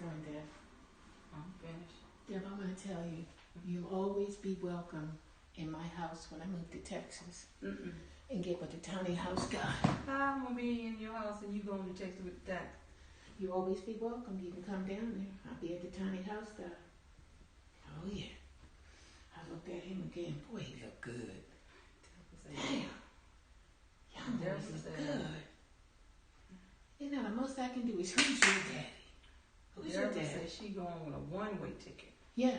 one, Deb. I'm finished. Deb, I'm going to tell you, you'll always be welcome in my house when I move to Texas and get with the tiny house guy. I'm going to be in your house and you going to Texas with that. You'll always be welcome. You can come down there. I'll be at the tiny house guy. Oh, yeah. I looked at him again. Boy, he looked good. Damn. Y'all boys look good. You know, the most I can do is, who's your daddy? Who's your daddy? Said she going on a one-way ticket. Yeah.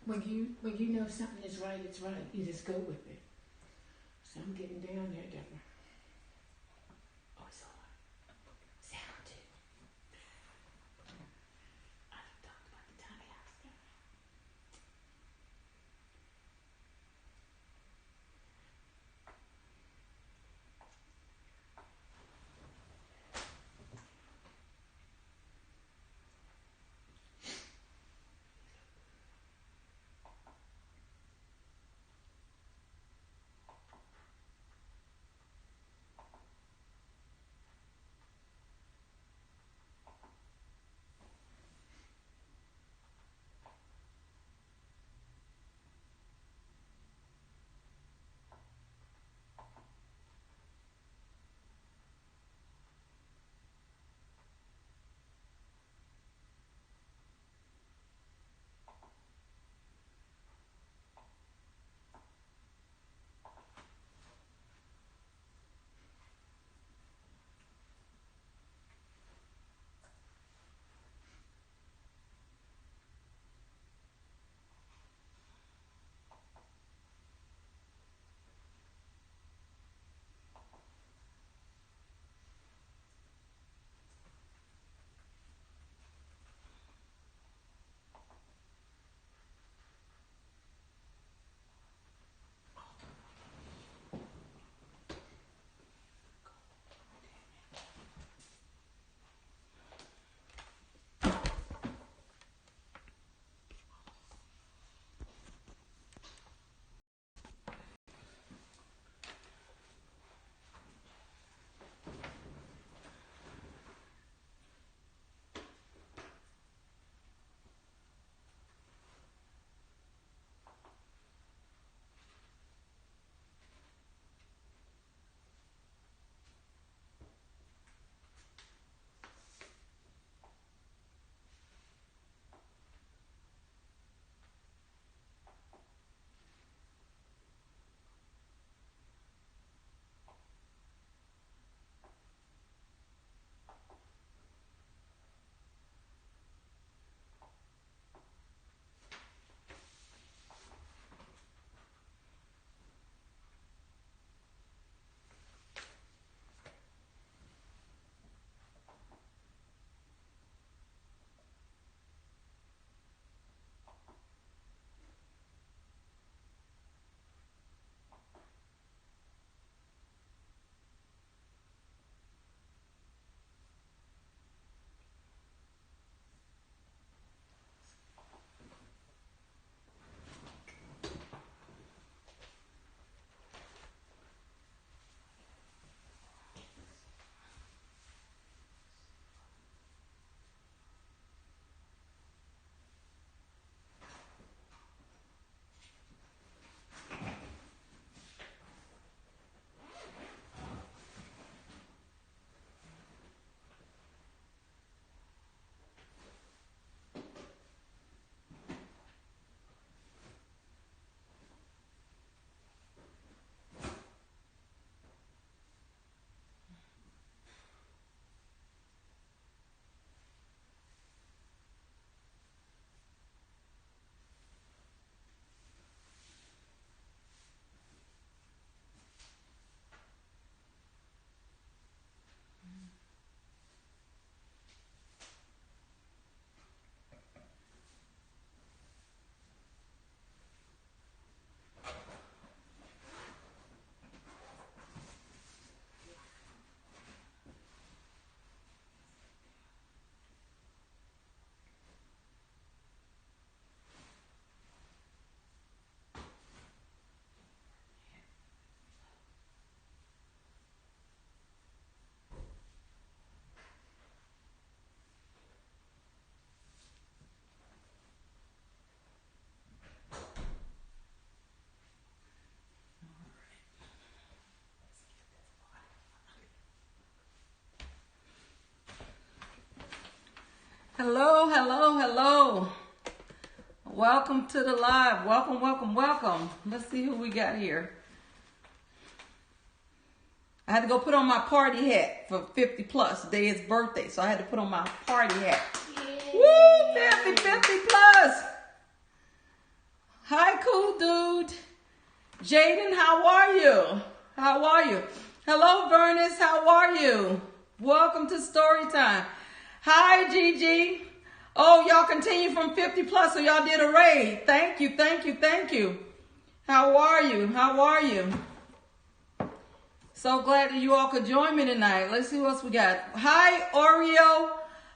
When you know something is right, it's right. You just go with it. So I'm getting down there, Deborah. Oh, it's all right. Sound too. I done talked about the tiny house guy. Hello, hello, hello. Welcome to the live. Welcome, welcome, welcome. Let's see who we got here. I had to go put on my party hat for 50 plus. Today is birthday, so I had to put on my party hat. Yay. Woo! 50 plus. Hi, cool dude. Jaden, how are you? How are you? Hello, Vernus, how are you? Welcome to story time. Hi, Gigi. Oh, y'all continue from 50 plus, so y'all did a raid. Thank you, thank you, thank you. How are you? How are you? So glad that you all could join me tonight. Let's see what else we got. Hi, Oreo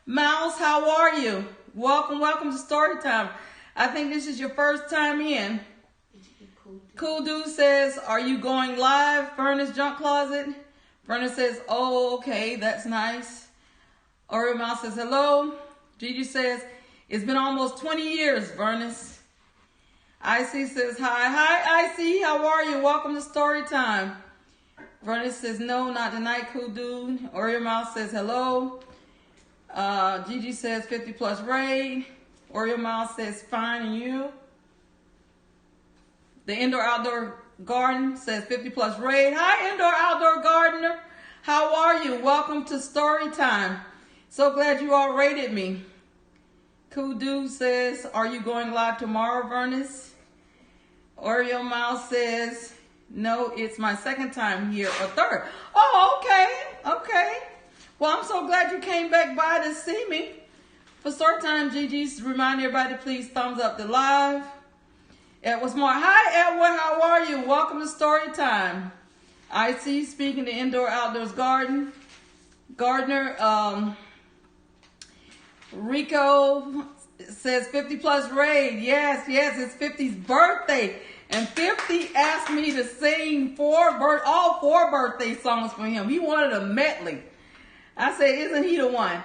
Mouse. How are you? Welcome, welcome to story time. I think this is your first time in. Cool Dude says, are you going live? Furnace Junk Closet. Furnace says, oh, okay, that's nice. Oreo Mouse says, hello. Gigi says, it's been almost 20 years, Furnace. Icy says, hi. Hi, Icy. How are you? Welcome to story time. Furnace says, no, not tonight, cool dude. Oreo Mouse says, hello. Gigi says, 50 plus raid. Oreo Mouse says, fine, and you? The indoor-outdoor garden says 50 plus raid. Hi, indoor-outdoor gardener. How are you? Welcome to story time. So glad you all rated me. Cool dude says, are you going live tomorrow, Vernus? Oreo Mouse says, no, it's my second time here, or third. Oh, okay, okay. Well, I'm so glad you came back by to see me. For story time, Gigi's remind everybody to please thumbs up the live. Edward Smart. Hi, Edward. How are you? Welcome to story time. I see speaking to indoor outdoors gardener. Rico says 50 plus raid. Yes, it's 50's birthday. And 50 asked me to sing all four birthday songs for him. He wanted a medley. I said, isn't he the one?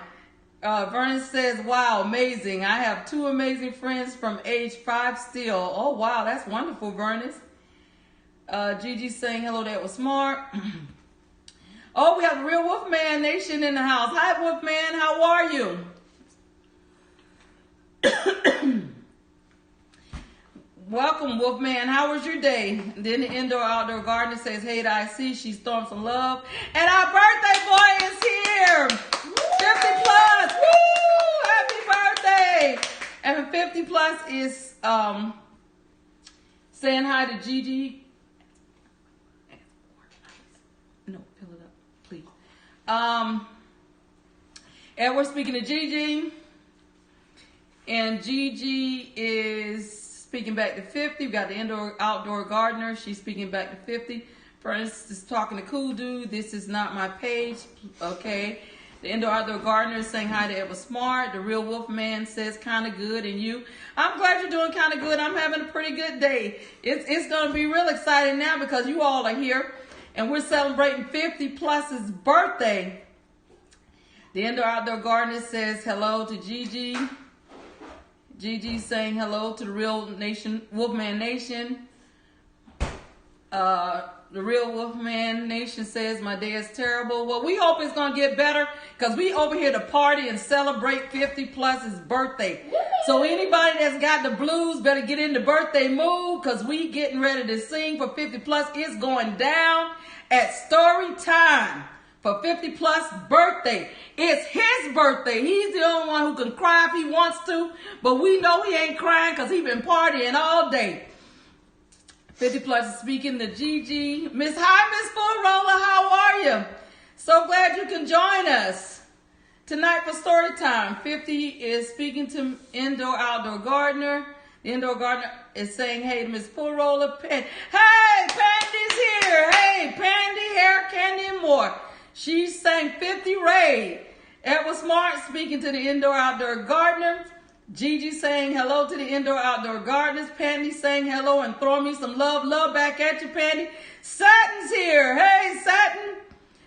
Vernon says, wow, amazing. I have two amazing friends from age 5 still. Oh, wow, that's wonderful, Vernon. Gigi saying hello, that was smart. Oh, we have the real Wolfman Nation in the house. Hi, Wolfman, how are you? Welcome, Wolfman. How was your day? Then the indoor-outdoor gardener says, hey, I see she's throwing some love. And our birthday boy is here. 50 plus. Woo! Happy birthday. And 50 plus is saying hi to Gigi. No, fill it up, please. And we're speaking to Gigi. And Gigi is speaking back to 50. We've got the indoor-outdoor gardener. She's speaking back to 50. First is talking to Cool Dude. This is not my page. Okay. The indoor-outdoor gardener is saying hi to Edward Smart. The real Wolfman says kind of good. And you? I'm glad you're doing kind of good. I'm having a pretty good day. It's going to be real exciting now because you all are here. And we're celebrating 50 plus's birthday. The indoor-outdoor gardener says hello to Gigi. Gigi saying hello to the real nation, Wolfman Nation. The real Wolfman Nation says my day is terrible. Well, we hope it's going to get better because we over here to party and celebrate 50 plus's birthday. So anybody that's got the blues better get in the birthday mood because we getting ready to sing for 50 plus. It's going down at story time. For 50 plus birthday. It's his birthday. He's the only one who can cry if he wants to. But we know he ain't crying because he been partying all day. 50 plus is speaking to Gigi. Miss Full Roller, how are you? So glad you can join us. Tonight for story time. 50 is speaking to indoor-outdoor gardener. The indoor gardener is saying, hey, Miss Full Roller. Hey, Pandi's here. Hey, Pandi'shaircandi&more. She's saying 50 raid. Edward Smart speaking to the indoor-outdoor gardener. Gigi saying hello to the indoor-outdoor gardeners. Pandy saying hello and throwing me some love. Love back at you, Pandy. Satin's here. Hey, Satin.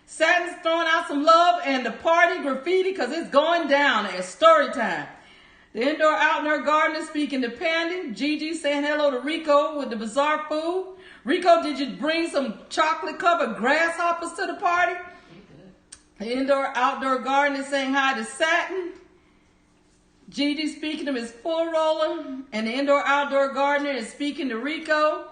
Satin's throwing out some love and the party graffiti because it's going down at story time. The indoor-outdoor gardener speaking to Pandy. Gigi saying hello to Rico with the bizarre food. Rico, did you bring some chocolate-covered grasshoppers to the party? The indoor-outdoor gardener saying hi to Satin. Gigi speaking to Miss Full Roller, and the indoor-outdoor gardener is speaking to Rico.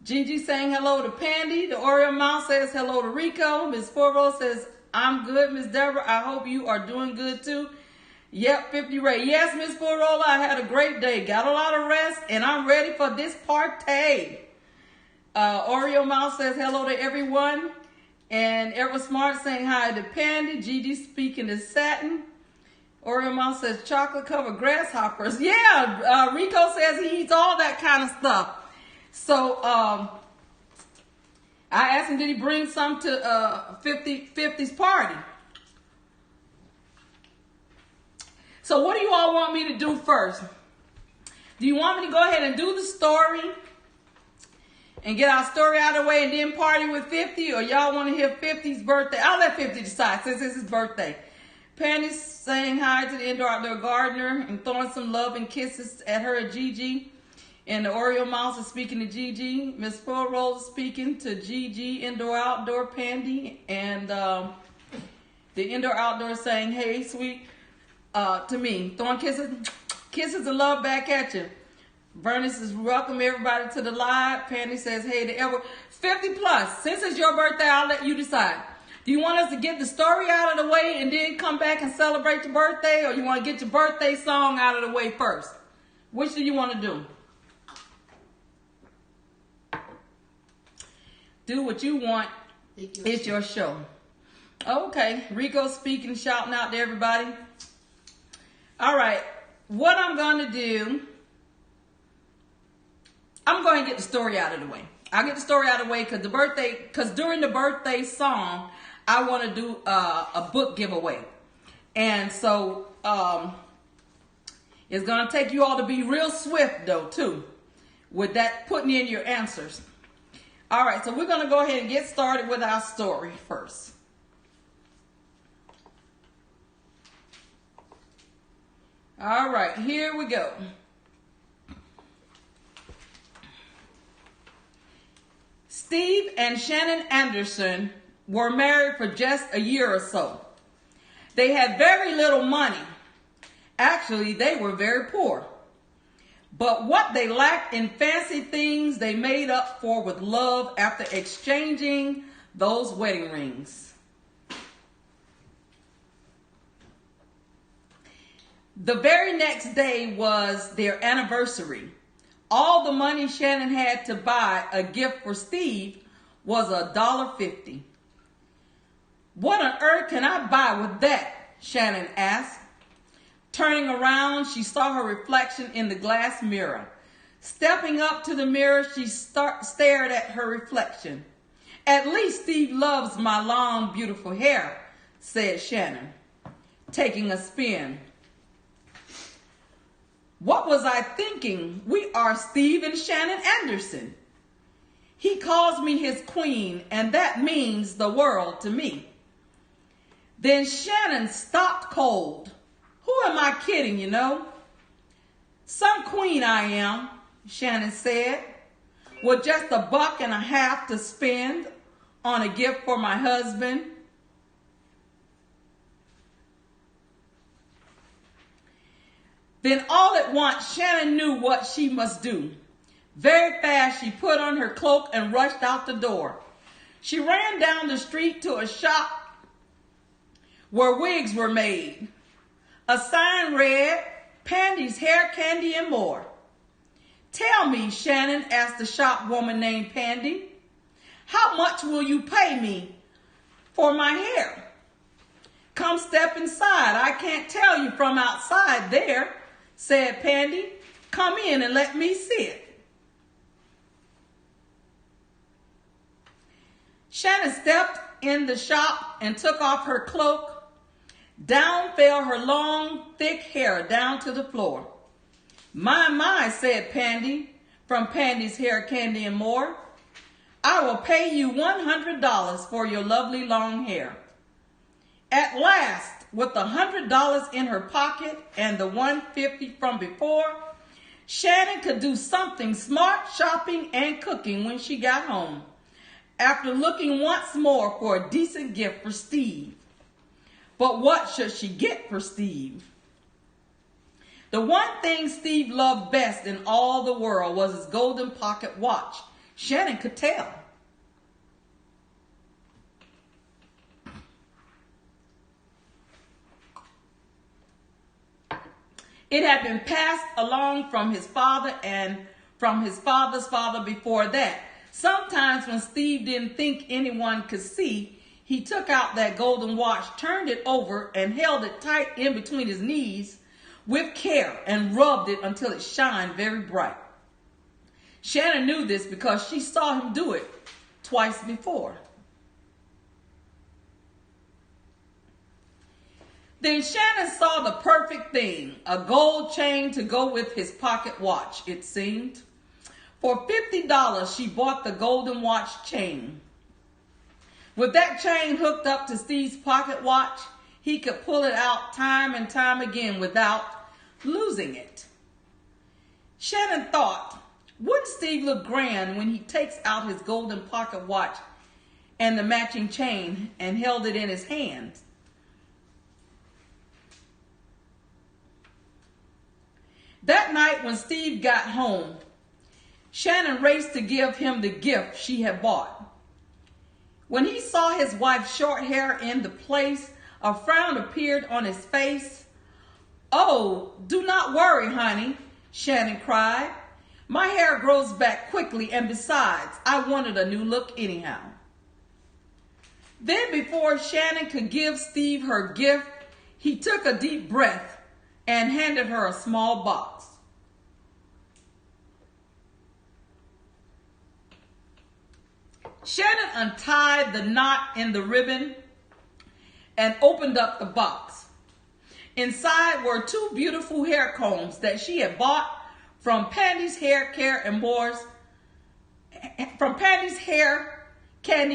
Gigi saying hello to Pandy. The Oreo Mouse says hello to Rico. Miss Full Roller says, I'm good, Miss Deborah. I hope you are doing good too. Yep, 50 Ray. Yes, Miss Full Roller, I had a great day. Got a lot of rest, and I'm ready for this party. Oreo Mouse says hello to everyone. And Ever Smart saying hi to Pandy. Gigi speaking to Satin. Oreo Mouse says chocolate covered grasshoppers. Yeah, Rico says he eats all that kind of stuff. So I asked him, did he bring some to 50's party? So what do you all want me to do first? Do you want me to go ahead and do the story and get our story out of the way and then party with 50? Or y'all want to hear 50's birthday? I'll let 50 decide since it's his birthday. Pandy's saying hi to the indoor-outdoor gardener and throwing some love and kisses at her, Gigi. And the Oreo Mouse is speaking to Gigi. Miss Full Roll is speaking to Gigi, indoor-outdoor Pandy. And the indoor-outdoor saying, hey, sweet, to me. Throwing kisses and love back at you. Vernon says, welcome everybody to the live. Pandy says, hey to everyone. 50 plus. Since it's your birthday, I'll let you decide. Do you want us to get the story out of the way and then come back and celebrate your birthday? Or you want to get your birthday song out of the way first? Which do you want to do? Do what you want. It's your show. Okay. Rico speaking, shouting out to everybody. All right. What I'm going to do, I'm going to get the story out of the way. I'll get the story out of the way because during the birthday song, I want to do a book giveaway. And so it's going to take you all to be real swift, though, too, with that putting in your answers. All right, so we're going to go ahead and get started with our story first. All right, here we go. Steve and Shannon Anderson were married for just a year or so. They had very little money. Actually, they were very poor. But what they lacked in fancy things, they made up for with love after exchanging those wedding rings. The very next day was their anniversary. All the money Shannon had to buy a gift for Steve was $1.50. What on earth can I buy with that? Shannon asked. Turning around, she saw her reflection in the glass mirror. Stepping up to the mirror, she stared at her reflection. At least Steve loves my long, beautiful hair, said Shannon, taking a spin. What was I thinking? We are Steve and Shannon Anderson. He calls me his queen, and that means the world to me. Then Shannon stopped cold. Who am I kidding, you know? Some queen I am, Shannon said, with just $1.50 to spend on a gift for my husband. Then all at once, Shannon knew what she must do. Very fast, she put on her cloak and rushed out the door. She ran down the street to a shop where wigs were made. A sign read, pandishaircandi&more. Tell me, Shannon asked the shop woman named Pandy, how much will you pay me for my hair? Come step inside. I can't tell you from outside there, said Pandy. Come in and let me see it. Shannon stepped in the shop and took off her cloak. Down fell her long, thick hair down to the floor. My, said Pandy from Pandy's Hair, Candy and More. I will pay you $100 for your lovely long hair. At last, with $100 in her pocket and the $150 from before, Shannon could do something smart shopping and cooking when she got home, after looking once more for a decent gift for Steve. But what should she get for Steve? The one thing Steve loved best in all the world was his golden pocket watch. Shannon could tell. It had been passed along from his father and from his father's father before that. Sometimes when Steve didn't think anyone could see, he took out that golden watch, turned it over, and held it tight in between his knees with care and rubbed it until it shined very bright. Shannon knew this because she saw him do it twice before. Then Shannon saw the perfect thing, a gold chain to go with his pocket watch, it seemed. For $50, she bought the golden watch chain. With that chain hooked up to Steve's pocket watch, he could pull it out time and time again without losing it. Shannon thought, wouldn't Steve look grand when he takes out his golden pocket watch and the matching chain and held it in his hand? That night when Steve got home, Shannon raced to give him the gift she had bought. When he saw his wife's short hair in the place, a frown appeared on his face. "Oh, do not worry, honey," Shannon cried. "My hair grows back quickly, and besides, I wanted a new look anyhow." Then before Shannon could give Steve her gift, he took a deep breath and handed her a small box. Shannon untied the knot in the ribbon and opened up the box. Inside were 2 beautiful hair combs that she had bought from Pandi's Hair Candy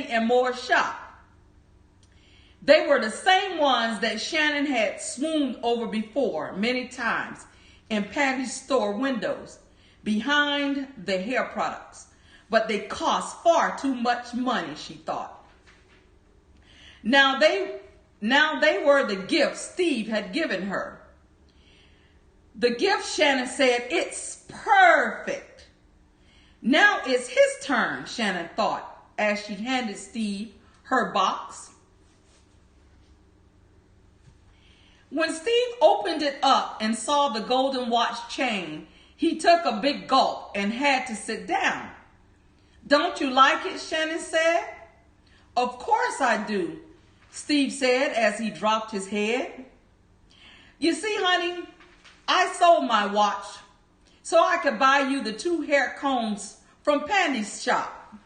and More shop. They were the same ones that Shannon had swooned over before many times in Pandi's store windows behind the hair products. But they cost far too much money, she thought. Now they were the gifts Steve had given her. The gift, Shannon said, "It's perfect." Now it's his turn, Shannon thought, as she handed Steve her box. When Steve opened it up and saw the golden watch chain, he took a big gulp and had to sit down. "Don't you like it?" Shannon said. "Of course I do," Steve said as he dropped his head. "You see, honey, I sold my watch so I could buy you the 2 hair combs from Pandi's shop.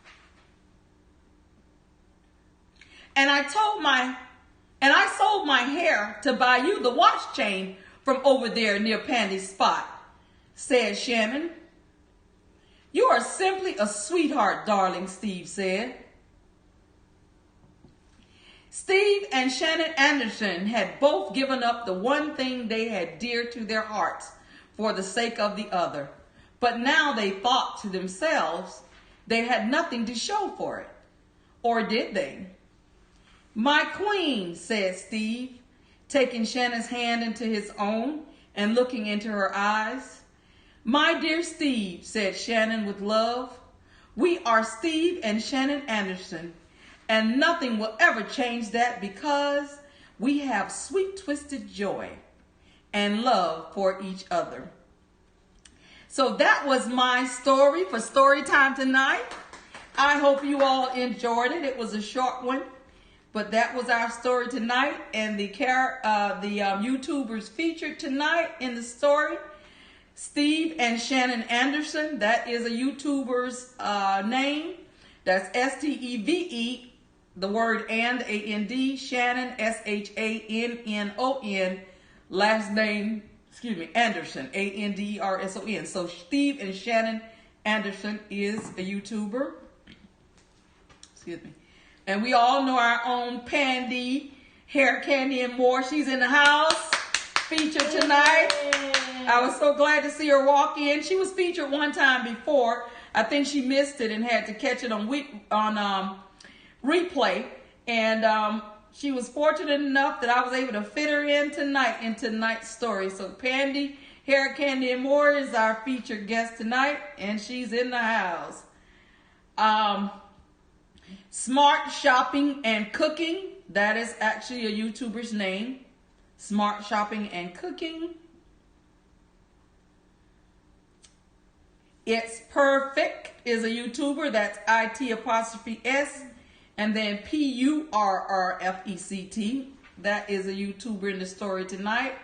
And I sold my hair to buy you the watch chain from over there near Pandi's spot," said Shannon. "You are simply a sweetheart, darling," Steve said. Steve and Shannon Anderson had both given up the one thing they had dear to their hearts for the sake of the other. But now they thought to themselves they had nothing to show for it. Or did they? "My queen," said Steve, taking Shannon's hand into his own and looking into her eyes. "My dear Steve," said Shannon with love, "we are Steve and Shannon Anderson, and nothing will ever change that because we have sweet twisted joy and love for each other." So that was my story for story time tonight. I hope you all enjoyed it. It was a short one, but that was our story tonight, and the YouTubers featured tonight in the story, Steve and Shannon Anderson. That is a YouTuber's name. That's STEVE, the word and, A-N-D, Shannon, SHANNON, last name, Anderson, ANDERSON. So Steve and Shannon Anderson is a YouTuber. And we all know our own Pandi, Hair Candy and More. She's in the house, featured tonight. I was so glad to see her walk in. She was featured one time before. I think she missed it and had to catch it on replay. And she was fortunate enough that I was able to fit her in tonight, in tonight's story. So Pandi, Hair Candy and More is our featured guest tonight, and she's in the house. Smart Shopping and Cooking, that is actually a YouTuber's name. Smart Shopping and Cooking. sPurrfect is a YouTuber, that's IT''S, and then PURRFECT. That is a YouTuber in the story tonight.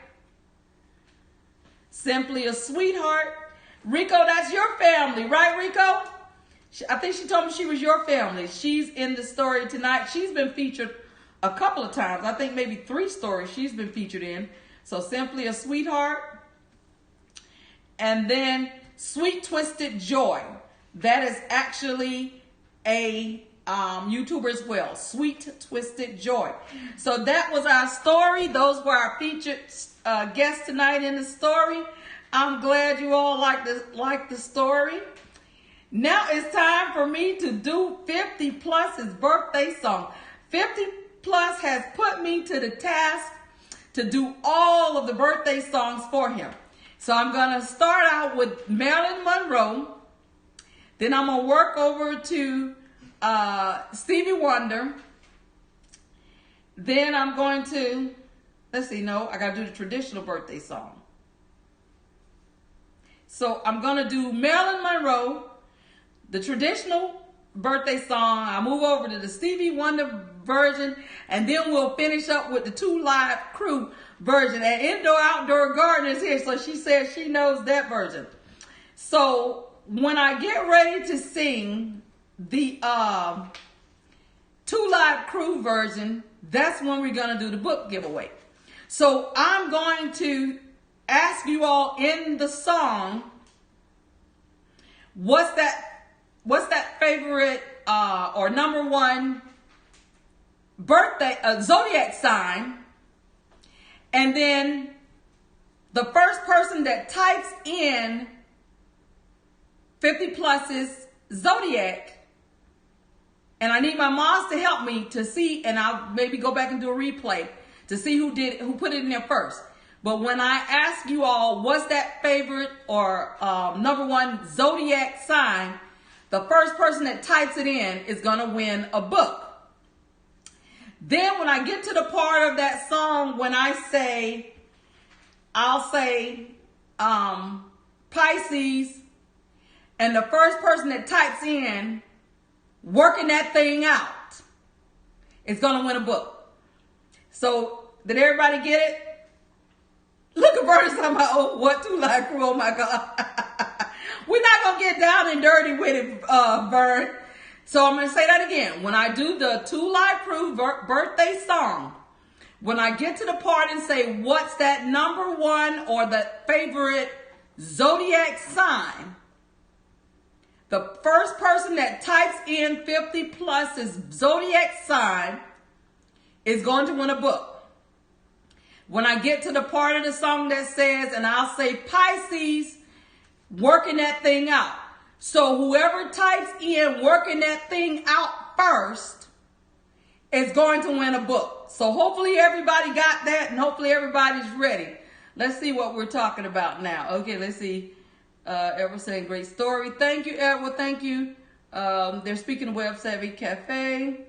Simply a Sweetheart. Rico, that's your family, right, Rico? I think she told me she was your family. She's in the story tonight. She's been featured a couple of times. I think maybe 3 stories she's been featured in. So Simply a Sweetheart. And then Sweet Twisted Joy. That is actually a YouTuber as well. Sweet Twisted Joy. So that was our story. Those were our featured guests tonight in the story. I'm glad you all like the story. Now it's time for me to do 50 Plus's birthday song. 50 Plus has put me to the task to do all of the birthday songs for him. So I'm going to start out with Marilyn Monroe. Then I'm going to work over to Stevie Wonder. Then I'm going to, I got to do the traditional birthday song. So I'm going to do Marilyn Monroe, the traditional birthday song. I move over to the Stevie Wonder version, and then we'll finish up with the 2 Live Crew version. And Indoor Outdoor Gardener is here, so she says she knows that version. So when I get ready to sing the 2 Live Crew version, that's when we're going to do the book giveaway. So I'm going to ask you all in the song, what's that favorite or number 1 birthday zodiac sign, and then the first person that types in 50 Plus's zodiac, and I need my moms to help me to see, and I'll maybe go back and do a replay to see who put it in there first. But when I ask you all, what's that favorite or number 1 zodiac sign, the first person that types it in is going to win a book. Then when I get to the part of that song, when I'll say Pisces, and the first person that types in working that thing out is going to win a book. So did everybody get it? Look at Bernie talking about, oh, what 2 Live Crew, oh my God. We're not going to get down and dirty with it, Vern. So I'm going to say that again. When I do the 2 Live Crew birthday song, when I get to the part and say, what's that number 1 or the favorite zodiac sign, the first person that types in 50 Plus's zodiac sign is going to win a book. When I get to the part of the song that says, and I'll say Pisces, working that thing out. So whoever types in working that thing out first is going to win a book. So hopefully everybody got that, and hopefully everybody's ready. Let's see what we're talking about now. Okay, let's see. Edward saying great story. Thank you, Edward. Thank you. They're speaking of Web Savvy Cafe.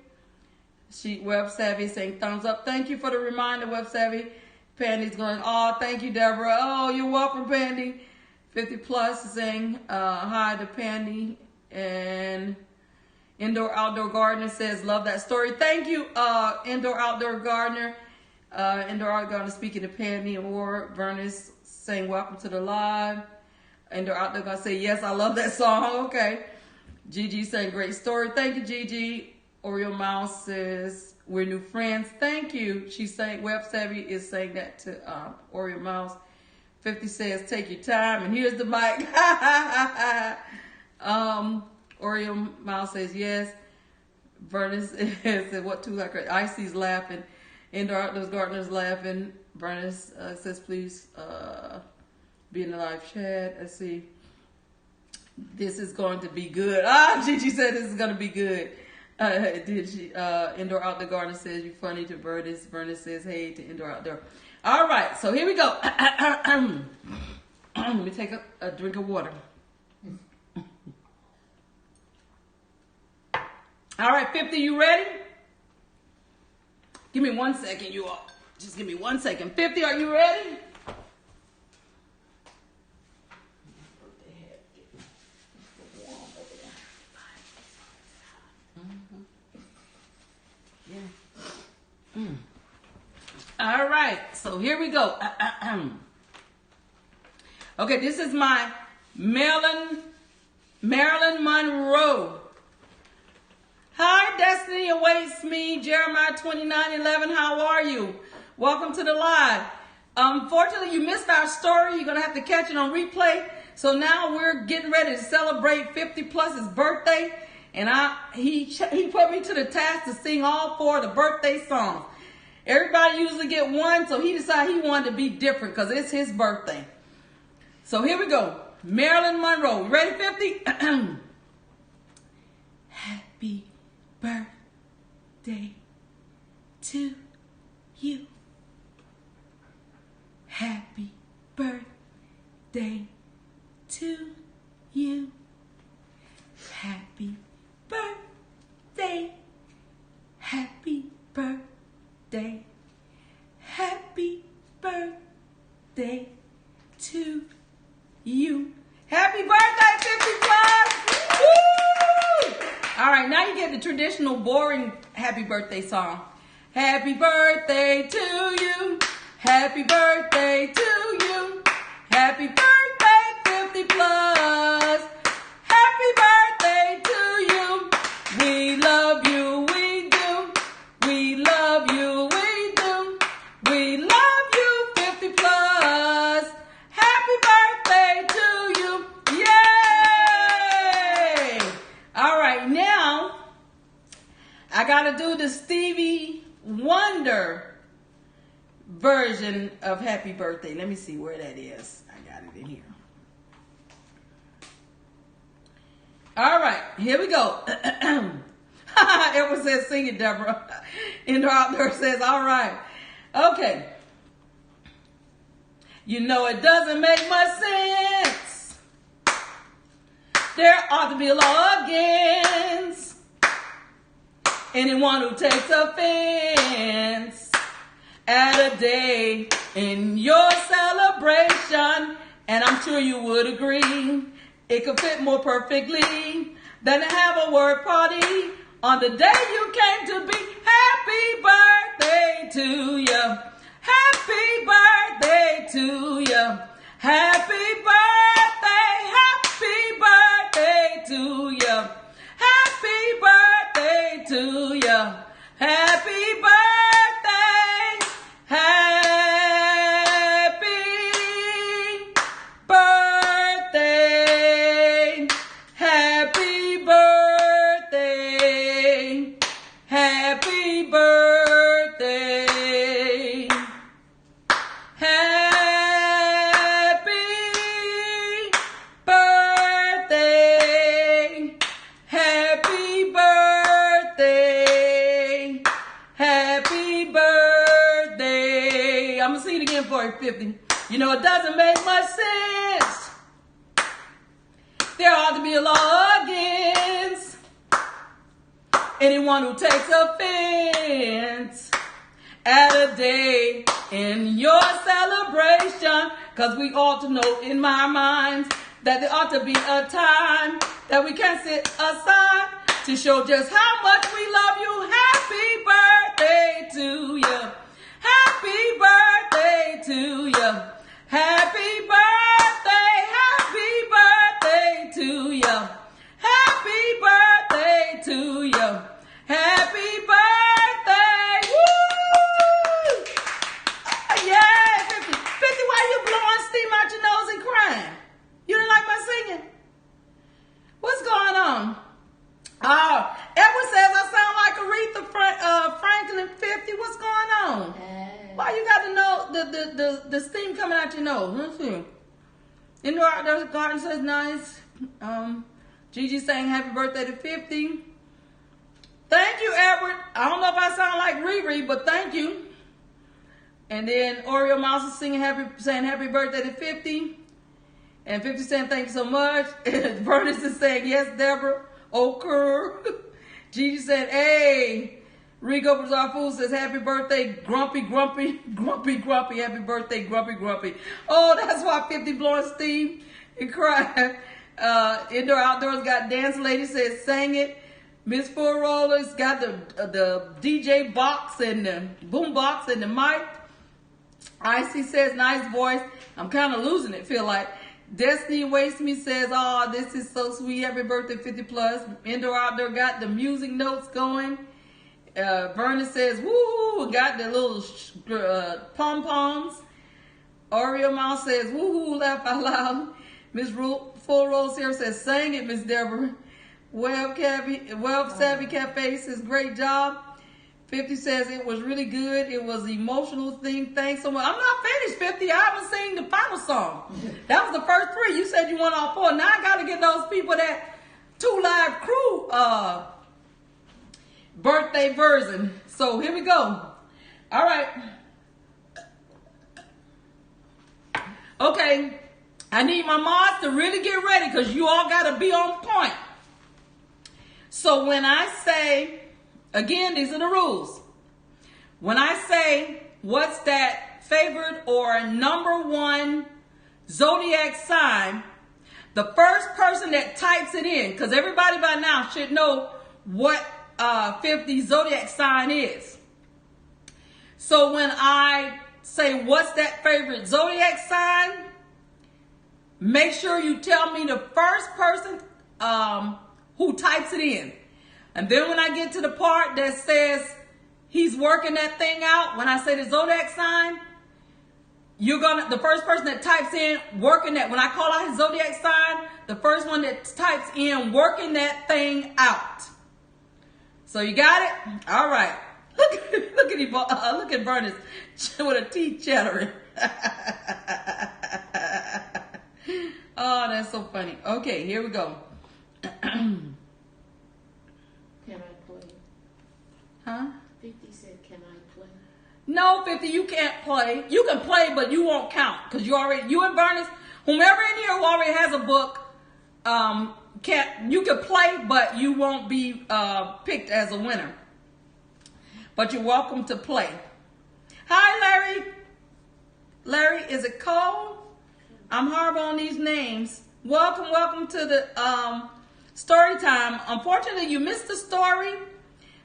Web Savvy saying thumbs up. Thank you for the reminder, Web Savvy. Pandy's going, oh, thank you, Deborah. Oh, you're welcome, Pandy. 50 Plus is saying hi to Pandy. And Indoor Outdoor Gardener says, love that story. Thank you, Indoor Outdoor Gardener. Indoor Outdoor Gardener speaking to Pandy and War. Vernus saying, welcome to the live. Indoor Outdoor Gardener say, yes, I love that song. Okay. Gigi saying, great story. Thank you, Gigi. Oreo Mouse says, we're new friends. Thank you. She's saying, Web Savvy is saying that to Oreo Mouse. 50 says, take your time. And here's the mic. Oreo Mouse says, yes. Vernus said, what 2 Live Crew? Icy's laughing. Indoor Outdoors Gardener's laughing. Vernus says, please be in the live chat. Let's see. This is going to be good. Gigi said this is going to be good. Did she? Indoor Outdoor Gardener says, you're funny to Vernus. Vernus says, hey to Indoor Outdoor. All right, so here we go. Let me take a drink of water. All right, 50, you ready? Give me 1 second, you all. Just give me 1 second. 50, are you ready? All right, so here we go. Okay, this is my Marilyn Monroe. Hi, destiny awaits me. Jeremiah 29:11. How are you? Welcome to the live. Unfortunately, you missed our story. You're gonna have to catch it on replay. So now we're getting ready to celebrate 50 Plus's birthday, and he put me to the task to sing all 4 of the birthday songs. Everybody usually get one, so he decided he wanted to be different because it's his birthday. So here we go. Marilyn Monroe. Ready, 50? Happy birthday to you. Happy birthday to you. Happy birthday. Happy birthday. Happy birthday to you. Happy birthday, 50 Plus! Woo! All right, now you get the traditional boring happy birthday song. Happy birthday to you. Happy birthday to you. Happy birthday, 50 Plus. Happy birthday to you. We love you, we do. We love you, we do. We love you, 50 Plus. Happy birthday to you. Yay! All right, now I gotta do the Stevie Wonder version of Happy Birthday. Let me see where that is. I got it in here. All right, here we go. Everyone says, sing it, Deborah. Indoor Outdoor says, all right. Okay. You know it doesn't make much sense. There ought to be a law against anyone who takes offense at a day in your celebration. And I'm sure you would agree, it could fit more perfectly than to have a word party on the day you came to be. Happy birthday to you. Happy birthday to you. Happy birthday. Happy birthday to you. Happy birthday to you. Happy birthday. Happy birthday. Happy birthday. Happy birthday. Happy birthday. Happy birthday. Happy birthday. I'm going to sing it again for you, 50. You know, it doesn't make much sense. There ought to be a law against anyone who takes offense at a day in your celebration. Because we ought to know in my minds that there ought to be a time that we can set aside to show just how much we love you. Happy birthday to you. Happy birthday to you. Happy birthday. Happy birthday to you. Happy birthday to you. Happy birthday. Woo! Yeah, 50. 50, why you blowing steam out your nose and crying? You didn't like my singing? What's going on? Edward says I sound like Aretha Franklin 50. What's going on? Why you got the steam coming out your nose? Let's see. Indoor Outdoor Garden says nice. Gigi saying happy birthday to 50. Thank you, Edward. I don't know if I sound like Riri, but thank you. And then Oreo Mouse is saying happy birthday to 50. And 50 saying, thank you so much. Bernice is saying, yes, Deborah. Okur. Gigi said, hey. Rico Bazaar Food says, happy birthday, grumpy, grumpy, grumpy, grumpy. Happy birthday, grumpy, grumpy. Oh, that's why 50 blowing steam and crying. Indoor Outdoors got Dance Lady says, sang it. Miss Full Rollers got the DJ box and the boom box and the mic. Icy says, nice voice. I'm kind of losing it, feel like. Destiny Waste Me says, oh, this is so sweet. Happy birthday, 50 plus. Indoor Outdoor got the music notes going. Verna says, woo, got the little pom-poms. Oreo Mouse says, woo, laugh out loud. Miss Full Rolls here says, sang it, Miss Deborah. Web Savvy Cafe says, great job. 50 says, it was really good. It was an emotional thing. Thanks so much. I'm not finished, 50. I haven't seen the final song. That was the first 3. You said you want all 4. Now I got to get those people that 2 Live Crew birthday version. So here we go. All right. Okay. I need my mods to really get ready because you all got to be on point. So when I say, again, these are the rules. When I say, what's that favorite or number 1 zodiac sign, the first person that types it in, because everybody by now should know what 50 zodiac sign is. So when I say, what's that favorite zodiac sign, make sure you tell me the first person who types it in. And then when I get to the part that says he's working that thing out, when I say the zodiac sign, the first person that types in working that, when I call out his zodiac sign, the first one that types in working that thing out. So you got it? All right. Look at Bernice with her teeth chattering. Oh, that's so funny. Okay, here we go. Can I play? Huh? 50 said, can I play? No, 50, you can't play. You can play, but you won't count. Because you and Bernice, whomever in here who already has a book, you can play, but you won't be picked as a winner. But you're welcome to play. Hi, Larry. Larry, is it Cole? I'm horrible on these names. Welcome to the story time. Unfortunately, you missed the story.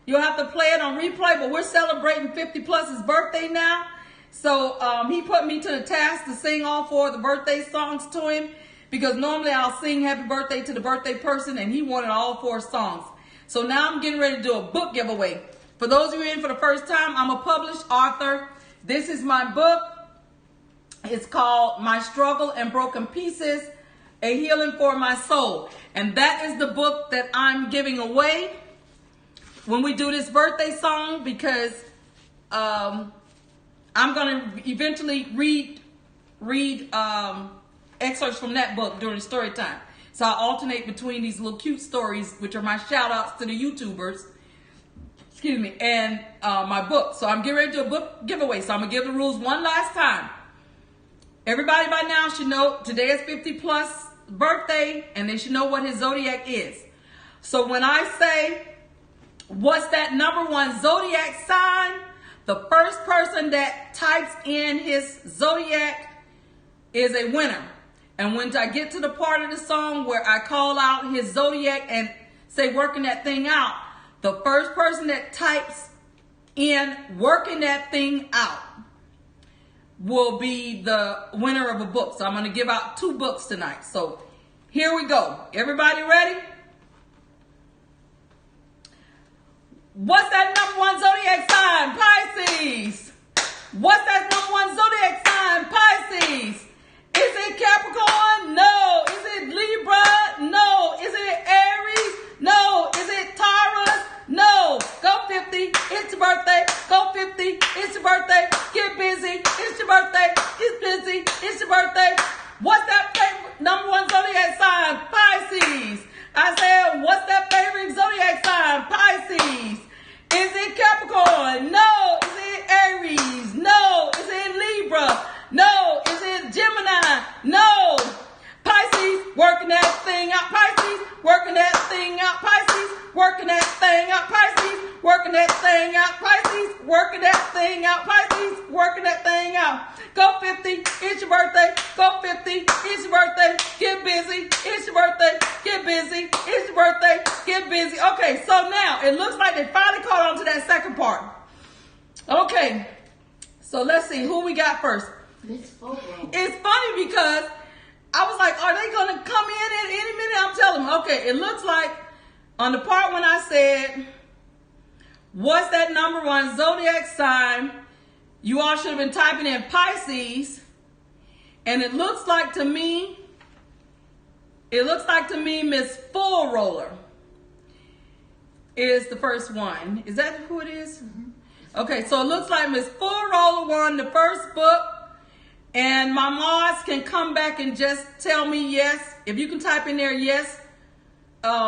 You'll have to play it on replay, but we're celebrating 50 Plus's birthday now. So he put me to the task to sing all 4 of the birthday songs to him, because normally I'll sing happy birthday to the birthday person, and he wanted all 4 songs. So now I'm getting ready to do a book giveaway. For those of you in for the first time, I'm a published author. This is my book. It's called My Struggle and Broken Pieces, A Healing for My Soul. And that is the book that I'm giving away when we do this birthday song, because I'm going to eventually read excerpts from that book during story time. So I alternate between these little cute stories, which are my shout outs to the YouTubers, and my book. So I'm getting ready to do a book giveaway. So I'm going to give the rules one last time. Everybody by now should know today is 50 plus birthday, and they should know what his zodiac is. So when I say, what's that number 1 zodiac sign, the first person that types in his zodiac is a winner. And when I get to the part of the song where I call out his zodiac and say working that thing out, the first person that types in working that thing out will be the winner of a book. So I'm going to give out 2 books tonight. So here we go. Everybody ready? What's that number 1 zodiac sign? Pisces. What's that number 1 zodiac sign? Pisces. Is it Capricorn? No. Is it Libra? No. Is it Aries? No. Is it Taurus? No. Go 50. It's your birthday. Go 50. It's your birthday. Get busy. It's your birthday. Get busy. It's your birthday. What's that favorite number 1 zodiac sign? Pisces. I said, what's that favorite zodiac sign? Pisces. Is it Capricorn? No. Is it Aries? No. Is it Libra? No. Is it Gemini? No. Pisces. thing out, Pisces, working that thing out, Pisces, working that thing out, Pisces, working that thing out. Go 50, it's your birthday. Go 50, it's your birthday. Get busy, it's your birthday. Get busy, it's your birthday. Get busy. Okay, so now it looks like they finally caught on to that second part. Okay, so let's see who we got first. It's funny because I was like, are they going to come in at any minute? I'm telling them, okay, it looks like on the part when I said, what's that number one zodiac sign? You all should have been typing in Pisces. And it looks like to me, Miss Full Roller is the first one. Is that who it is? Mm-hmm. Okay, so it looks like Miss Full Roller won the first book. And my mods can come back and just tell me yes. If you can type in there yes,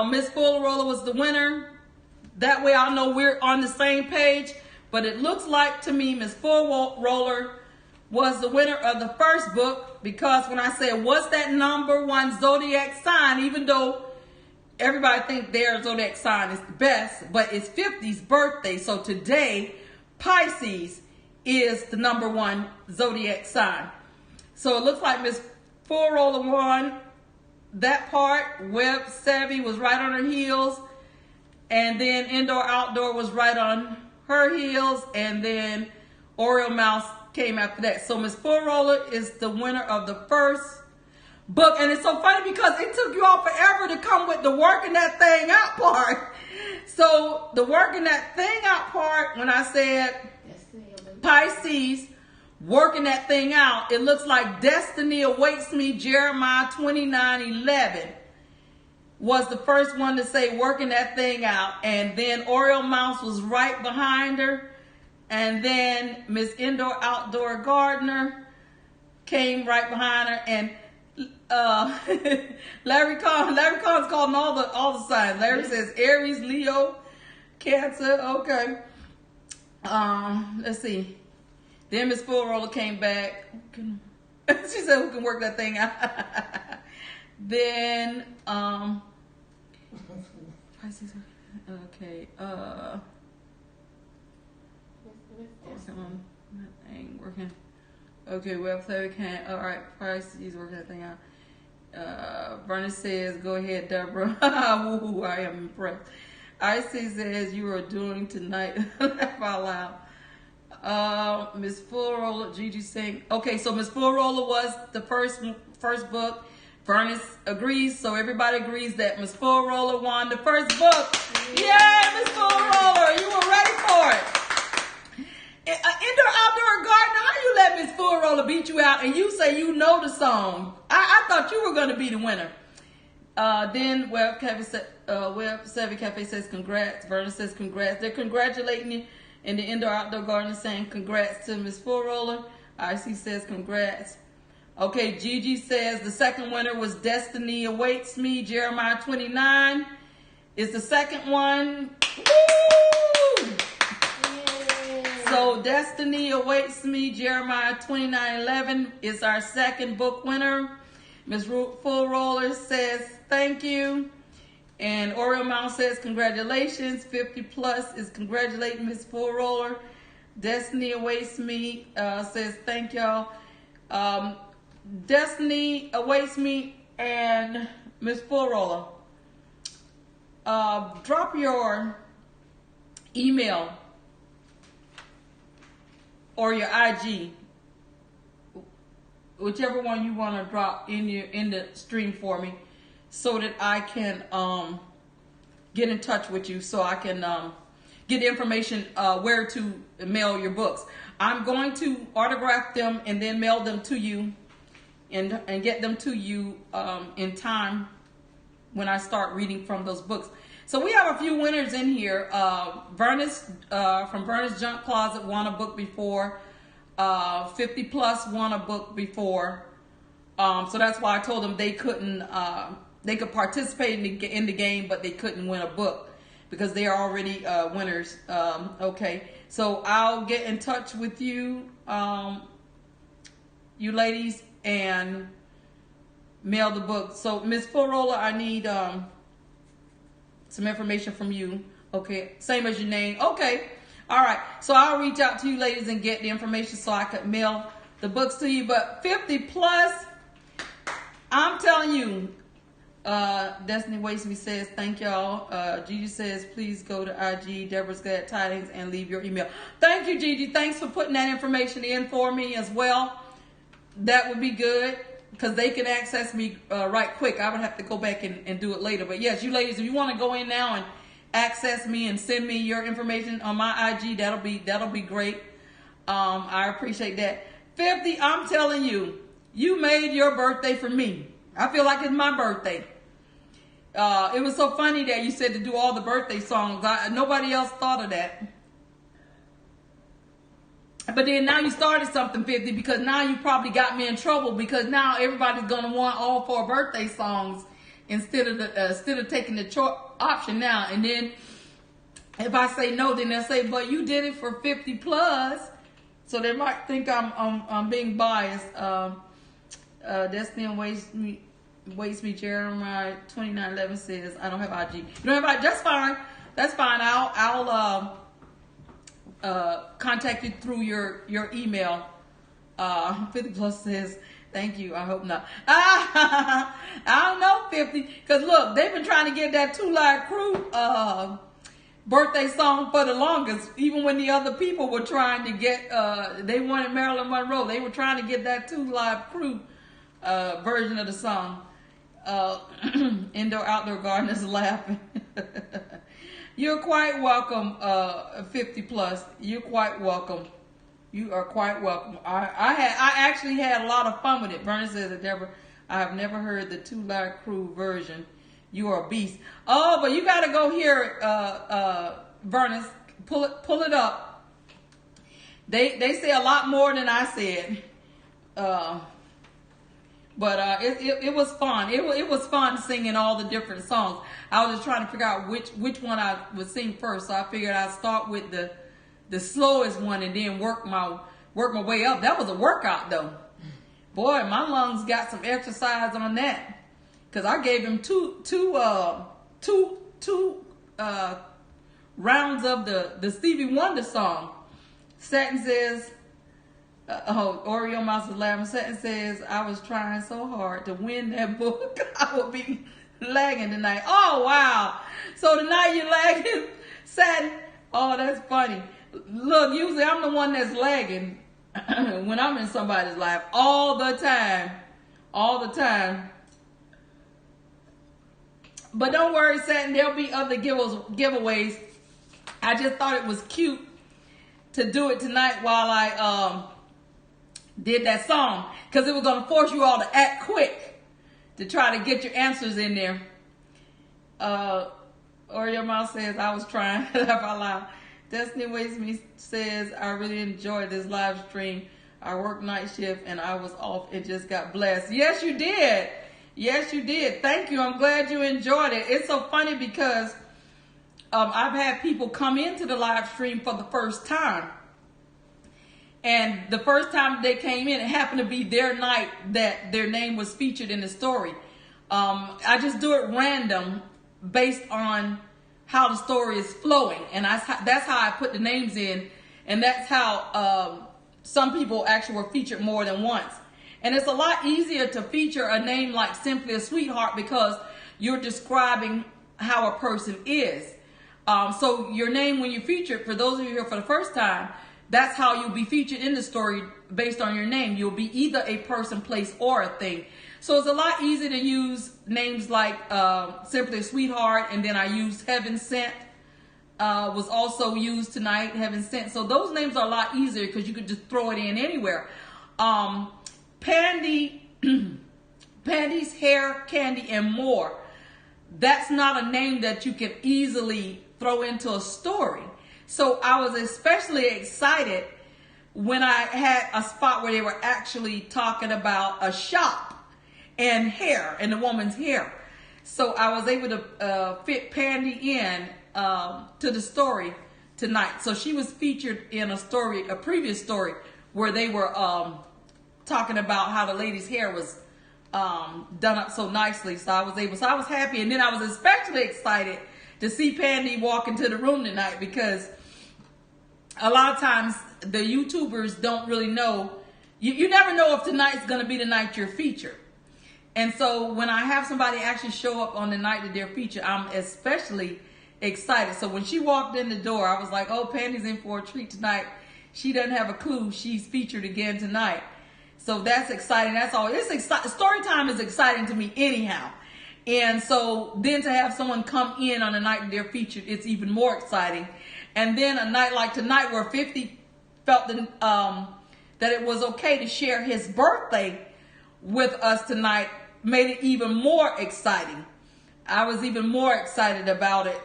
Miss Full Roller was the winner. That way I'll know we're on the same page. But it looks like to me Miss Full Roller was the winner of the first book, because when I said what's that number one zodiac sign, even though everybody thinks their zodiac sign is the best, but it's 50's birthday. So today, Pisces is the number one zodiac sign. So it looks like Miss Full Roller won that part. Web Savvy was right on her heels. And then Indoor Outdoor was right on her heels. And then Oreo Mouse came after that. So Miss Full Roller is the winner of the first book. And it's so funny because it took you all forever to come with the working that thing out part. So the working that thing out part, when I said Pisces working that thing out, it looks like Destiny Awaits Me, Jeremiah 29:11 was the first one to say working that thing out. And then Oreo Mouse was right behind her. And then Miss Indoor Outdoor Gardener came right behind her. And Larry Kahn's calling all the signs. Larry says Aries, Leo, Cancer. Okay. Let's see. Then Miss Full Roller came back. She said, who can work that thing out? Then, okay, come on, that ain't working. Okay, website can't. All right, Pisces working that thing out. Bernie says, go ahead, Deborah. Woo, I am impressed. Icy says, you are doing tonight. Laugh out loud. Miss Full Roller, Gigi saying, okay, so Miss Full Roller was the first book. Furnace agrees, so everybody agrees that Miss Full Roller won the first book. Yeah, Miss Full Roller, you were ready for it. Indoor Outdoor Gardener, how you let Miss Full Roller beat you out and you say you know the song? I thought you were going to be the winner. Then Web Savvy Cafe says congrats. Vernon says congrats. They're congratulating you in the Indoor Outdoor Garden, saying congrats to Miss Full Roller. IC says congrats. Okay, Gigi says the second winner was Destiny Awaits Me, Jeremiah 29 is the second one. Woo! So Destiny Awaits Me, Jeremiah 29:11 is our second book winner. Miss Full Roller says thank you. And Oreo Mouse says congratulations. 50 plus is congratulating Miss Full Roller. Destiny Awaits Me says thank y'all. Destiny Awaits Me and Miss Full Roller. Drop your email or your IG, whichever one you want to drop in the stream for me, so that I can get in touch with you, so I can get the information where to mail your books. I'm going to autograph them and then mail them to you and get them to you in time when I start reading from those books. So we have a few winners in here. Vernis from Vernis Junk Closet won a book before. 50 plus won a book before. So that's why I told them they couldn't. They could participate in the game, but they couldn't win a book because they are already winners. Okay, so I'll get in touch with you, you ladies, and mail the book. So Miss Full Roller, I need some information from you Okay, same as your name. Okay, all right. So I'll reach out to you ladies and get the information so I could mail the books to you. But 50 plus, I'm telling you, Destiny Waits Me says, thank y'all. Gigi says, please go to IG, Deborah's sGladTidings, and leave your email. Thank you, Gigi. Thanks for putting that information in for me as well. That would be good, because they can access me right quick. I would have to go back and do it later. But yes, you ladies, if you want to go in now and access me and send me your information on my IG, that'll be great. I appreciate that. 50, I'm telling you, you made your birthday for me. I feel like it's my birthday. It was so funny that you said to do all the birthday songs. Nobody else thought of that. But then now you started something, 50, because now you probably got me in trouble, because now everybody's going to want all 4 birthday songs instead of taking the option now. And then if I say no, then they'll say, but you did it for 50 plus. So they might think I'm being biased. Destiny Waits Me, Jeremiah 29:11 says, I don't have IG. You don't have IG? That's fine. That's fine. I'll contact you through your email. 50 plus says, thank you. I hope not. I don't know, 50. Because look, they've been trying to get that 2 Live Crew birthday song for the longest. Even when the other people were trying to get, they wanted Marilyn Monroe. They were trying to get that 2 Live Crew version of the song. Indoor outdoor gardeners laughing. You're quite welcome, 50 plus. You're quite welcome. You are quite welcome. I actually had a lot of fun with it. Vernon says, Deborah, I have never heard the 2 Live Crew version. You are a beast. Oh, but you got to go hear it, Vernon. Pull it up. They say a lot more than I said. But it was fun. It was fun singing all the different songs. I was just trying to figure out which one I would sing first. So I figured I'd start with the slowest one and then work my way up. That was a workout though. Boy, my lungs got some exercise on that. Cause I gave him two rounds of the Stevie Wonder song. Satin says, Oreo Mouse is laughing. Satin says, I was trying so hard to win that book. I will be lagging tonight. Oh, wow. So tonight you're lagging, Satin. Oh, that's funny. Look, usually I'm the one that's lagging when I'm in somebody's life all the time. All the time. But don't worry, Satin, there'll be other giveaways. I just thought it was cute to do it tonight while I did that song, because it was going to force you all to act quick to try to get your answers in there. Oreo Mouse says, I was trying to laugh out loud. Destiny Waits Me says, I really enjoyed this live stream. I worked night shift and I was off. It just got blessed. Yes, you did. Yes, you did. Thank you. I'm glad you enjoyed it. It's so funny because I've had people come into the live stream for the first time. And the first time they came in, it happened to be their night that their name was featured in the story. I just do it random based on how the story is flowing. And that's how I put the names in. And that's how some people actually were featured more than once. And it's a lot easier to feature a name like Simply a Sweetheart because you're describing how a person is. So your name, when you feature it, for those of you here for the first time, that's how you'll be featured in the story based on your name. You'll be either a person, place, or a thing. So it's a lot easier to use names like Simply a Sweetheart, and then I used Heaven Sent. Was also used tonight, Heaven Sent. So those names are a lot easier because you could just throw it in anywhere. Pandishaircandi&more. That's not a name that you can easily throw into a story. So I was especially excited when I had a spot where they were actually talking about a shop and hair and the woman's hair. So I was able to fit Pandy in to the story tonight. So she was featured in a story, a previous story, where they were talking about how the lady's hair was done up so nicely. So I was happy. And then I was especially excited to see Pandy walk into the room tonight, because a lot of times the YouTubers don't really know. You never know if tonight's going to be the night you're featured. And so when I have somebody actually show up on the night that they're featured, I'm especially excited. So when she walked in the door, I was like, oh, Pandy's in for a treat tonight. She doesn't have a clue she's featured again tonight. So that's exciting. That's all. It's exciting. Story time is exciting to me anyhow. And so then to have someone come in on a night that they're featured, it's even more exciting. And then a night like tonight where 50 felt that it was okay to share his birthday with us tonight made it even more exciting. I was even more excited about it.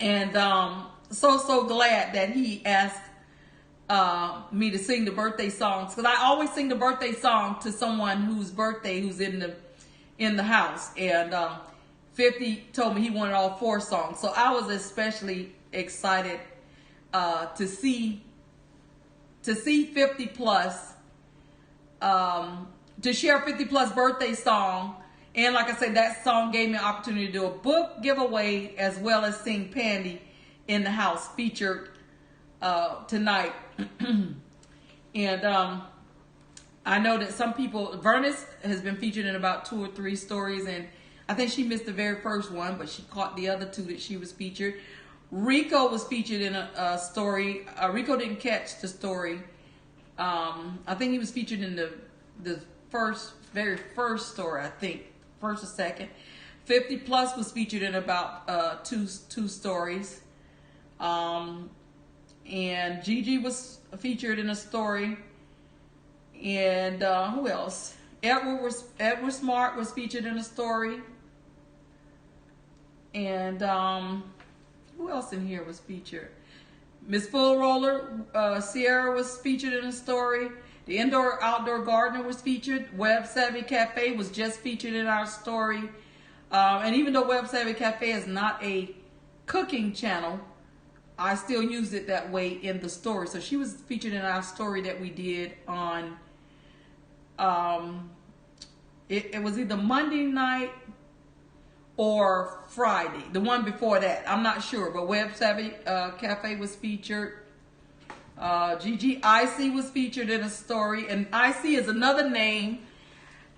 And so glad that he asked me to sing the birthday songs, because I always sing the birthday song to someone whose birthday who's in the house. And 50 told me he wanted all 4 songs, so I was especially excited to see 50 plus, to share 50 plus birthday song. And like I said, that song gave me an opportunity to do a book giveaway as well as sing Pandy in the house featured tonight. And I know that some people, Vernice has been featured in about 2 or 3 stories, and I think she missed the very first one, but she caught the other 2 that she was featured. Rico was featured in a story. Rico didn't catch the story. I think he was featured in the very first story, I think. First or second. 50 plus was featured in about two stories. And Gigi was featured in a story. And who else? Edward Smart was featured in a story. And who else in here was featured? Miss Full Roller, Sierra was featured in a story. The Indoor Outdoor Gardener was featured. Web Savvy Cafe was just featured in our story. And even though Web Savvy Cafe is not a cooking channel, I still use it that way in the story. So she was featured in our story that we did on, it was either Monday night or Friday. The one before that, I'm not sure. But Web Savvy Cafe was featured. Gigi Icy was featured in a story. And Icy is another name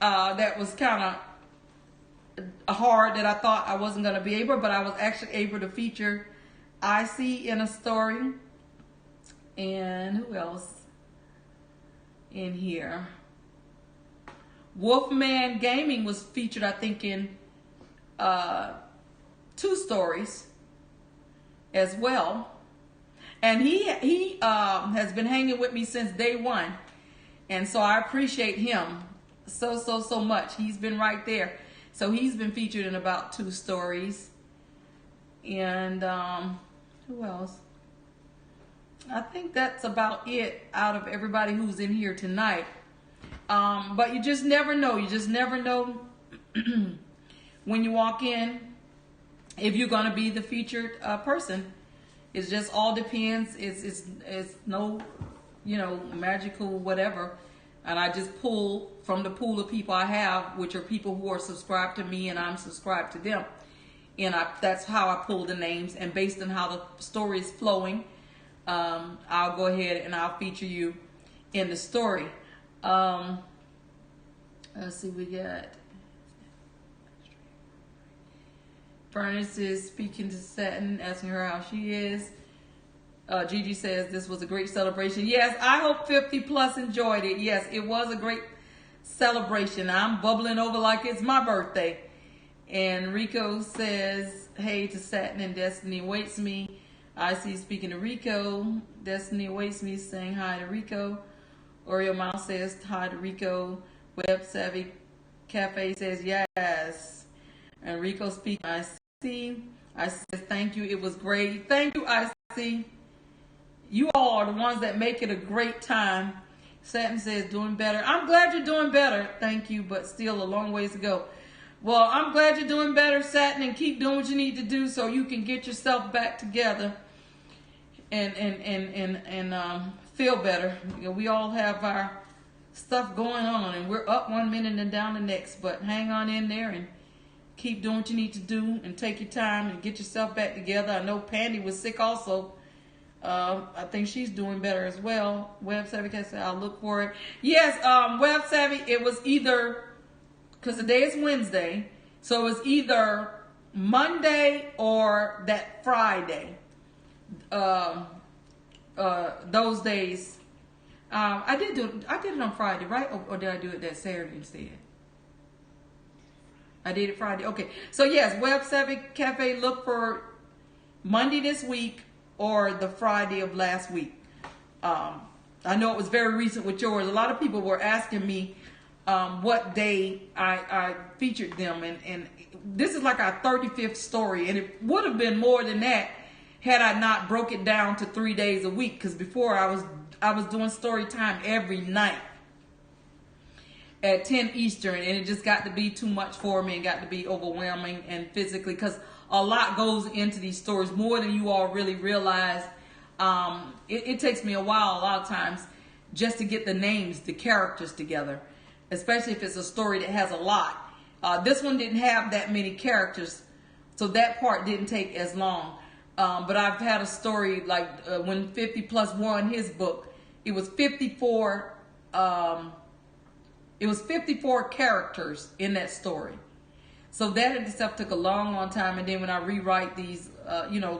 that was kind of hard, that I thought I wasn't going to be able, but I was actually able to feature Icy in a story. And who else in here? Wolfman Gaming was featured, I think, in 2 stories as well. And he has been hanging with me since day one. And so I appreciate him so much. He's been right there. So he's been featured in about 2 stories. And who else? I think that's about it out of everybody who's in here tonight. But you just never know. You just never know when you walk in if you're going to be the featured person. It just all depends. It's no, magical whatever. And I just pull from the pool of people I have, which are people who are subscribed to me and I'm subscribed to them. And that's how I pull the names. And based on how the story is flowing, I'll go ahead and I'll feature you in the story. Let's see, we got Furnace is speaking to Satin, asking her how she is. Gigi says this was a great celebration. Yes, I hope 50 plus enjoyed it. Yes, it was a great celebration. I'm bubbling over like it's my birthday. And Rico says, hey to Satin and Destiny Awaits Me. I see speaking to Rico. Destiny Awaits Me saying hi to Rico. Oreo Mouse says hi to Rico. Web Savvy Cafe says yes. And Rico speaks, I see. I says thank you. It was great. Thank you, I see. You all are the ones that make it a great time. Satin says doing better. I'm glad you're doing better. Thank you, but still a long ways to go. Well, I'm glad you're doing better, Satin, and keep doing what you need to do so you can get yourself back together and feel better. We all have our stuff going on, and we're up one minute and down the next. But hang on in there, and keep doing what you need to do and take your time and get yourself back together. I know Pandy was sick also. I think she's doing better as well. Web Savvy can say, I'll look for it. Yes, Web Savvy, it was either, because the day is Wednesday, so it was either Monday or that Friday. Those days. I did it on Friday, right? Or did I do it that Saturday instead? I did it Friday. Okay. So yes, Web Savvy Cafe, look for Monday this week or the Friday of last week. I know it was very recent with yours. A lot of people were asking me what day I featured them, and this is like our 35th story, and it would have been more than that had I not broke it down to 3 days a week. Because before I was doing story time every night at 10 Eastern, and it just got to be too much for me and got to be overwhelming and physically, because a lot goes into these stories, more than you all really realize. It takes me a while, a lot of times, just to get the names, the characters together, especially if it's a story that has a lot. This one didn't have that many characters, so that part didn't take as long. But I've had a story like when 50 Plus won his book, it was 54. It was 54 characters in that story. So that in itself took a long, long time. And then when I rewrite these,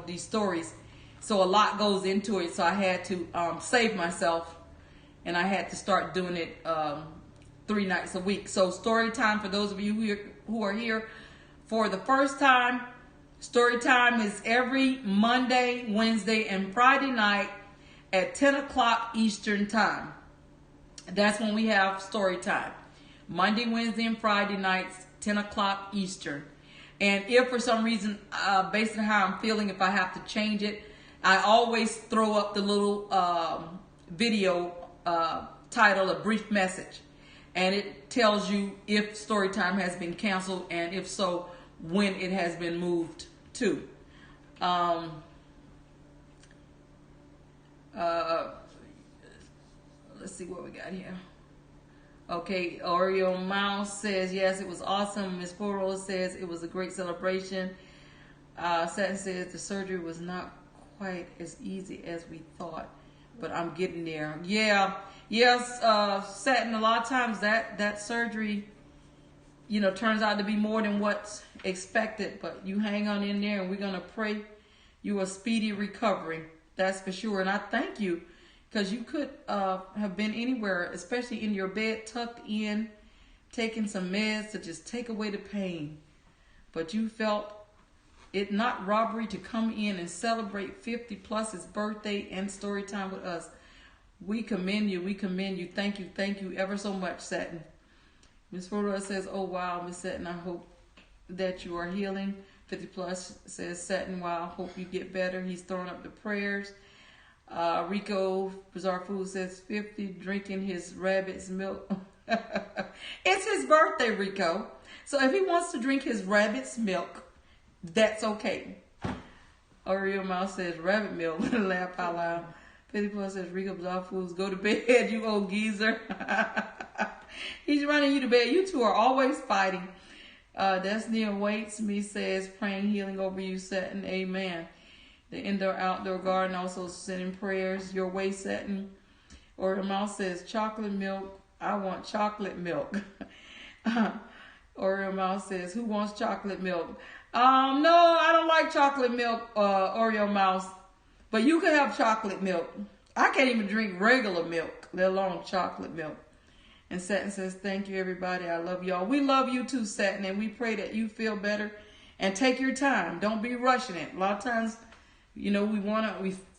these stories, so a lot goes into it. So I had to save myself, and I had to start doing it 3 nights a week. So story time, for those of you who are here for the first time, story time is every Monday, Wednesday, and Friday night at 10 o'clock Eastern time. That's when we have story time. Monday, Wednesday, and Friday nights, 10 o'clock Eastern. And if for some reason, based on how I'm feeling, if I have to change it, I always throw up the little video title, A Brief Message. And it tells you if story time has been canceled, and if so, when it has been moved to. Let's see what we got here. Okay, Oreo Mouse says, yes, it was awesome. Miss Poro says it was a great celebration. Satin says the surgery was not quite as easy as we thought, but I'm getting there. Yes, Satin, a lot of times that surgery, turns out to be more than what's expected, but you hang on in there, and we're going to pray you a speedy recovery. That's for sure. And I thank you, because you could have been anywhere, especially in your bed, tucked in, taking some meds to just take away the pain. But you felt it not robbery to come in and celebrate 50 Plus's birthday and story time with us. We commend you. We commend you. Thank you. Thank you ever so much, Satin. Miss Flora says, oh, wow, Miss Satin, I hope that you are healing. 50 Plus says, Satin, wow, hope you get better. He's throwing up the prayers. Rico Bizarre Food says, 50 drinking his rabbit's milk. It's his birthday, Rico. So if he wants to drink his rabbit's milk, that's okay. Oreo Mouse says, rabbit milk. Laugh out loud. 50 Plus says, Rico Bizarre Foods, go to bed, you old geezer. He's running you to bed. You two are always fighting. Destiny Awaits Me says, praying healing over you, Satin. Amen. The indoor-outdoor garden also sending prayers your way, Satin. Oreo Mouse says, chocolate milk. I want chocolate milk. Oreo Mouse says, who wants chocolate milk? No, I don't like chocolate milk, Oreo Mouse. But you can have chocolate milk. I can't even drink regular milk, let alone chocolate milk. And Satin says, thank you, everybody. I love y'all. We love you too, Satin, and we pray that you feel better. And take your time. Don't be rushing it. A lot of times, we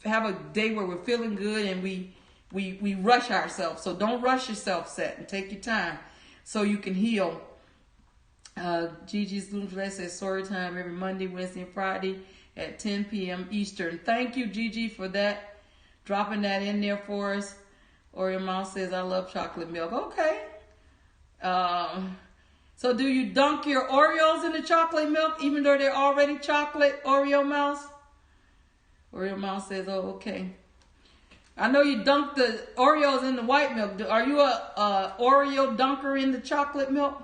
have a day where we're feeling good, and we rush ourselves. So don't rush yourself, Satin. Take your time so you can heal. Gigi's Little Flash says, story time every Monday, Wednesday, and Friday at 10 p.m. Eastern. Thank you, Gigi, for that. Dropping that in there for us. Oreo Mouse says, I love chocolate milk. Okay. So do you dunk your Oreos in the chocolate milk, even though they're already chocolate, Oreo Mouse? Oreo Mouse says, oh, okay. I know you dunk the Oreos in the white milk. Are you a Oreo dunker in the chocolate milk?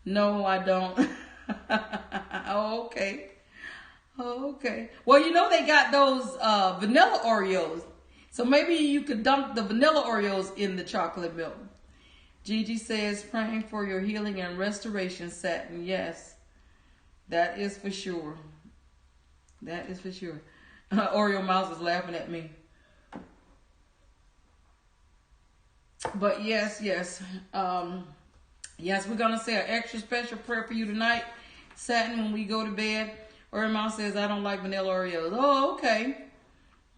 No, I don't. Oh, okay. Oh, okay. Well, you know they got those vanilla Oreos. So maybe you could dunk the vanilla Oreos in the chocolate milk. Gigi says, praying for your healing and restoration, Satin. Yes, that is for sure. That is for sure. Oreo Mouse is laughing at me. But yes. Yes, we're going to say an extra special prayer for you tonight, Satin, when we go to bed. Oreo Mouse says, I don't like vanilla Oreos. Oh, okay.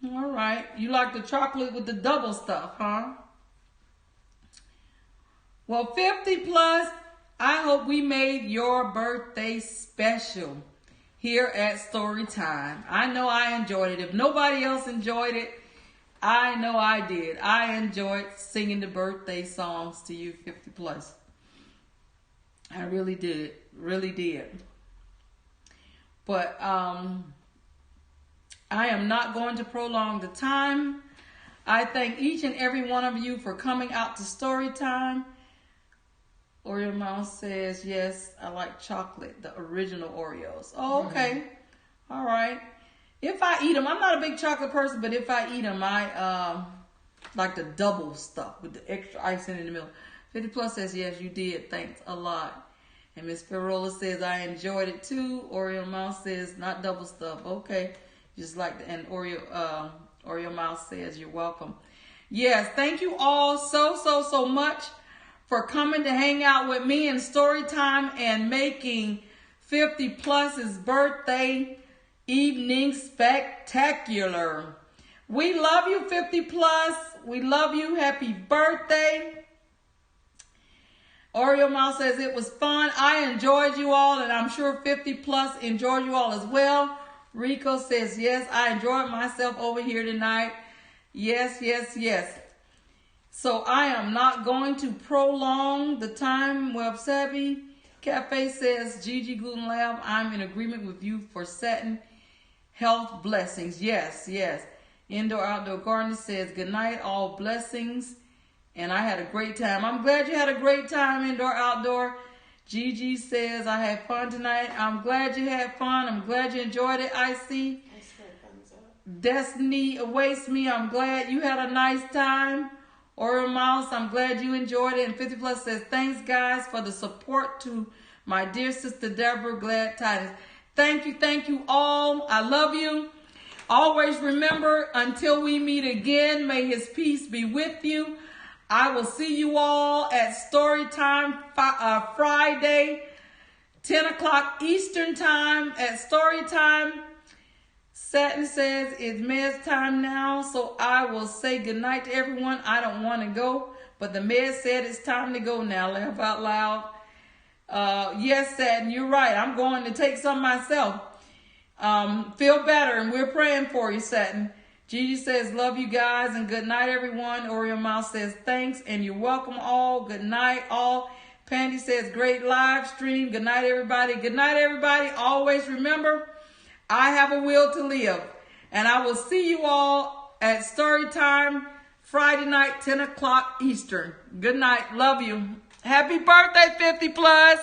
All right. You like the chocolate with the double stuff, huh? Well, 50 plus, I hope we made your birthday special here at Storytime. I know I enjoyed it. If nobody else enjoyed it, I know I did. I enjoyed singing the birthday songs to you 50 plus. I really did. Really did. But I am not going to prolong the time. I thank each and every one of you for coming out to Storytime. Oreo Mouse says, yes, I like chocolate, the original Oreos. Oh, okay. All right. If I eat them, I'm not a big chocolate person, but if I eat them, I like the double stuff with the extra icing in the middle. 50 plus says, yes, you did. Thanks a lot. And Miss Ferrola says, I enjoyed it too. Oreo Mouse says, not double stuff. Okay. Just like the, and Oreo Mouse says, you're welcome. Yes, thank you all so much for coming to hang out with me in Storytime and making 50 Plus's birthday evening spectacular. We love you, 50 Plus. We love you. Happy birthday. Oreo Mouse says it was fun. I enjoyed you all, and I'm sure 50 Plus enjoyed you all as well. Rico says, yes, I enjoyed myself over here tonight. Yes. So I am not going to prolong the time. Web Savvy Cafe says, Gigi Gluten Lab, I'm in agreement with you for Satin health blessings. Yes. Indoor Outdoor Gardener says, good night, all blessings. And I had a great time. I'm glad you had a great time, Indoor Outdoor. Gigi says, I had fun tonight. I'm glad you had fun. I'm glad you enjoyed it, I see. Destiny awaits me. I'm glad you had a nice time. Oreo Mouse, I'm glad you enjoyed it. And 50 Plus says, thanks guys for the support to my dear sister Deborah, sGladTidings. Thank you all. I love you. Always remember, until we meet again, may his peace be with you. I will see you all at Storytime Friday, 10 o'clock Eastern time at Storytime. Satin says it's Med's time now, so I will say goodnight to everyone. I don't want to go, but the Med said it's time to go now. Laugh out loud. Yes, Satin, you're right. I'm going to take some myself. Feel better, and we're praying for you, Satin. Gigi says, love you guys, and good night, everyone. Oreo Mouse says, thanks, and you're welcome all. Good night, all. Pandy says, great live stream. Good night, everybody. Good night, everybody. Always remember, I have a will to live. And I will see you all at Storytime Friday night, 10 o'clock Eastern. Good night. Love you. Happy birthday, 50 Plus.